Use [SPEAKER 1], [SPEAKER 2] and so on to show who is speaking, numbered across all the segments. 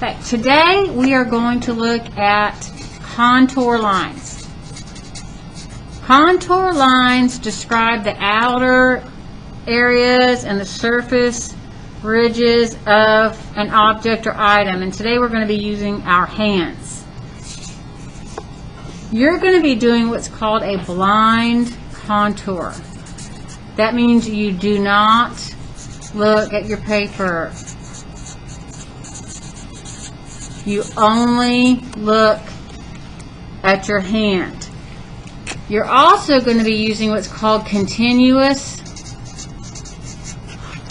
[SPEAKER 1] Okay, today we are going to look at contour lines. Contour lines describe the outer areas and the surface ridges of an object or item, and today we're going to be using our hands. You're going to be doing what's called a blind contour. That means you do not look at your paper. You only look at your hand. You're also going to be using what's called continuous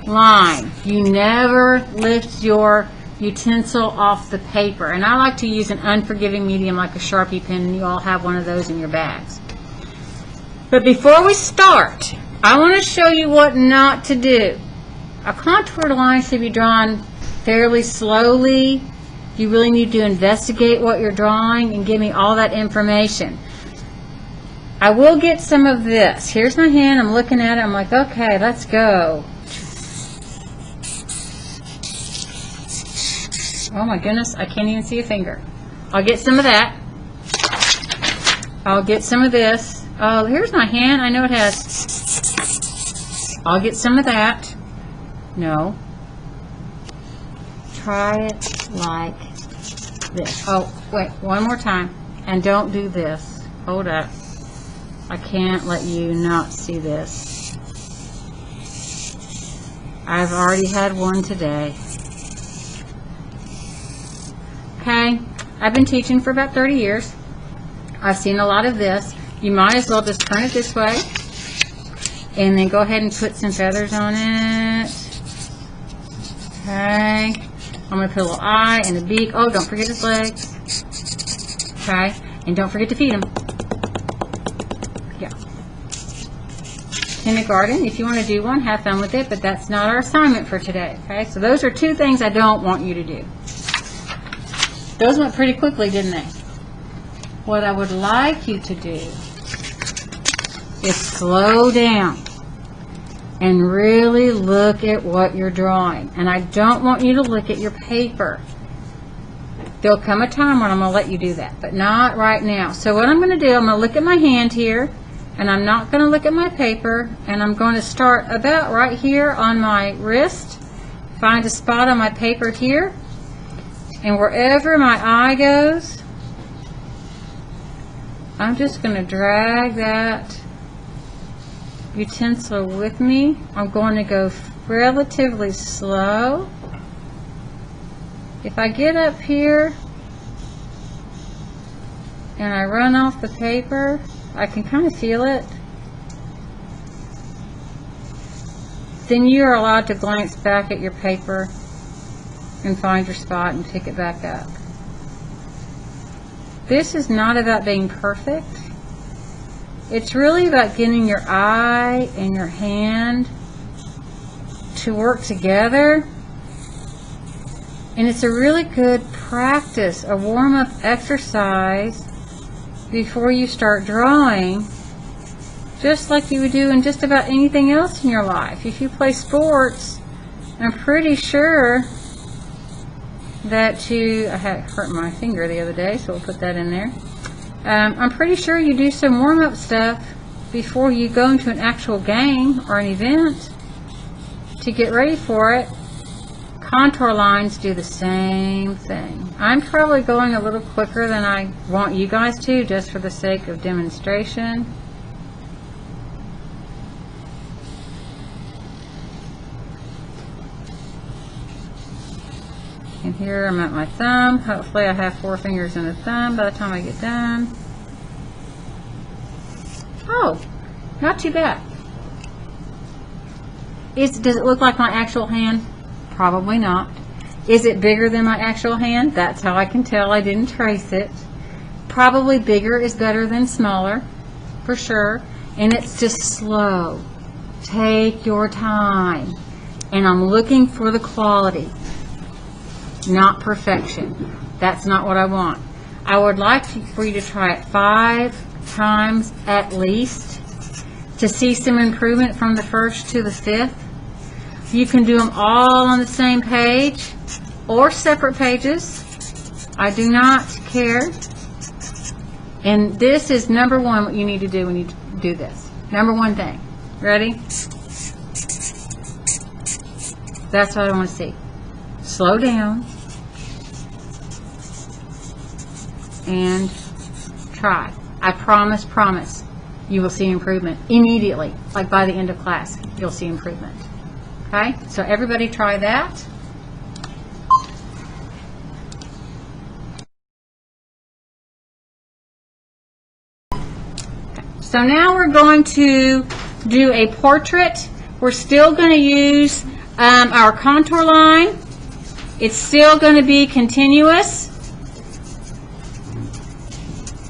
[SPEAKER 1] line. You never lift your utensil off the paper. And I like to use an unforgiving medium like a Sharpie pen, and you all have one of those in your bags. But before we start, I want to show you what not to do. A contour line should be drawn fairly slowly. You really need to investigate what you're drawing and give me all that information. I will get some of this. Here's my hand. I'm looking at it. I'm like, okay, let's go. Oh my goodness, I can't even see a finger. I'll get some of that. I'll get some of this. Oh, here's my hand. I know it has. I'll get some of that. No. Try it like this. Oh, wait, one more time. And don't do this. Hold up. I can't let you not see this. I've already had one today. Okay, I've been teaching for about 30 years. I've seen a lot of this. You might as well just turn it this way and then go ahead and put some feathers on it. Okay, I'm going to put a little eye and a beak. Oh, don't forget his legs. Okay, and don't forget to feed him. Yeah. Kindergarten, if you want to do one, have fun with it, but that's not our assignment for today. Okay, so those are two things I don't want you to do. Those went pretty quickly, didn't they? What I would like you to do is slow down and really look at what you're drawing. And I don't want you to look at your paper. There'll come a time when I'm going to let you do that, but not right now. So what I'm going to do, I'm going to look at my hand here, and I'm not going to look at my paper, and I'm going to start about right here on my wrist, find a spot on my paper here, and wherever my eye goes, I'm just going to drag that utensil with me. I'm going to go relatively slow. If I get up here and I run off the paper, I can kind of feel it. Then you are allowed to glance back at your paper and find your spot and pick it back up. This is not about being perfect. It's really about getting your eye and your hand to work together. And it's a really good practice, a warm-up exercise before you start drawing, just like you would do in just about anything else in your life. If you play sports, I'm pretty sure that I had hurt my finger the other day, so we'll put that in there. I'm pretty sure you do some warm-up stuff before you go into an actual game or an event to get ready for it. Contour lines do the same thing. I'm probably going a little quicker than I want you guys to, just for the sake of demonstration. And here I'm at my thumb. Hopefully I have 4 fingers and a thumb by the time I get done. Oh, not too bad. Does it look like my actual hand? Probably not. Is it bigger than my actual hand? That's how I can tell I didn't trace it. Probably bigger is better than smaller, for sure. And it's just slow. Take your time. And I'm looking for the quality, not perfection. That's not what I want. I would like for you to try it 5 times at least to see some improvement from the first to the 5th. You can do them all on the same page, or separate pages. I do not care. And this is number one, what you need to do when you do this. Number one thing. Ready? That's what I want to see. Slow down. And try. I promise, you will see improvement immediately. Like by the end of class, you'll see improvement. Okay? So everybody try that. So now we're going to do a portrait. We're still going to use our contour line. It's still going to be continuous.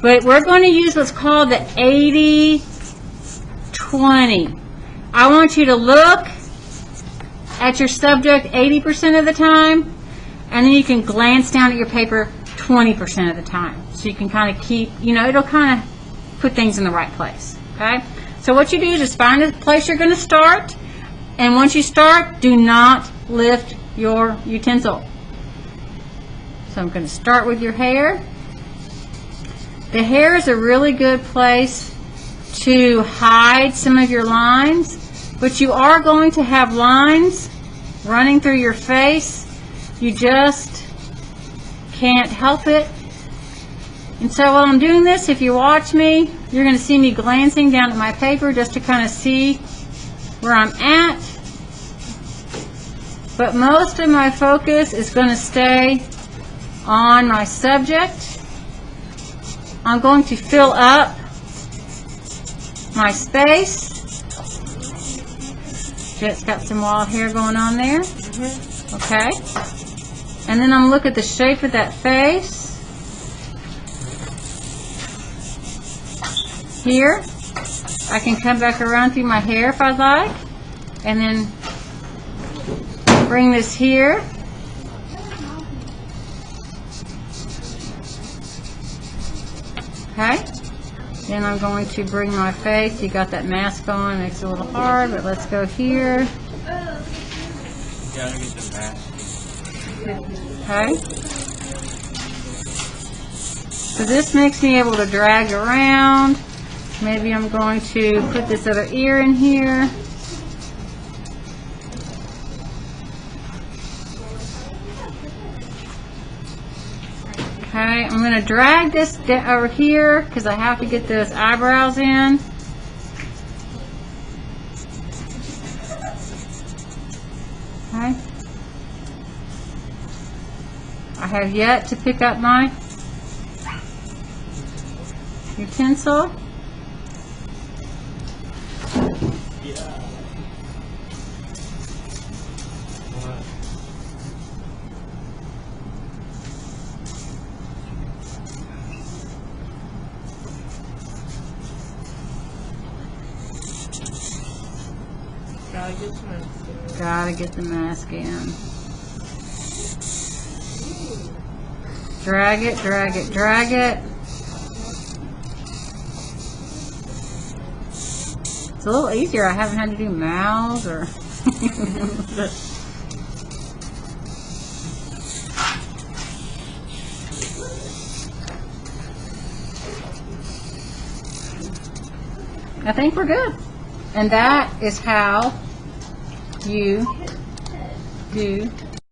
[SPEAKER 1] But we're going to use what's called the 80-20. I want you to look at your subject 80% of the time, and then you can glance down at your paper 20% of the time. So you can kind of keep, it'll kind of put things in the right place. Okay? So what you do is just find a place you're going to start, and once you start, do not lift your utensil. So I'm going to start with your hair. The hair is a really good place to hide some of your lines, but you are going to have lines running through your face. You just can't help it. And so while I'm doing this, if you watch me, you're going to see me glancing down at my paper just to kind of see where I'm at. But most of my focus is going to stay on my subject. I'm going to fill up my space. It's got some wild hair going on there. Okay. And then I'm going to look at the shape of that face. Here. I can come back around through my hair if I'd like. And then bring this here. Okay, then I'm going to bring my face. You got that mask on, makes it a little hard, but let's go here. Okay. So this makes me able to drag around. Maybe I'm going to put this other ear in here. Okay, I'm going to drag this over here because I have to get those eyebrows in. Okay. I have yet to pick up my utensil. Gotta get the mask in. Drag it, drag it, drag it. It's a little easier. I haven't had to do mouths or I think we're good. And that is how you do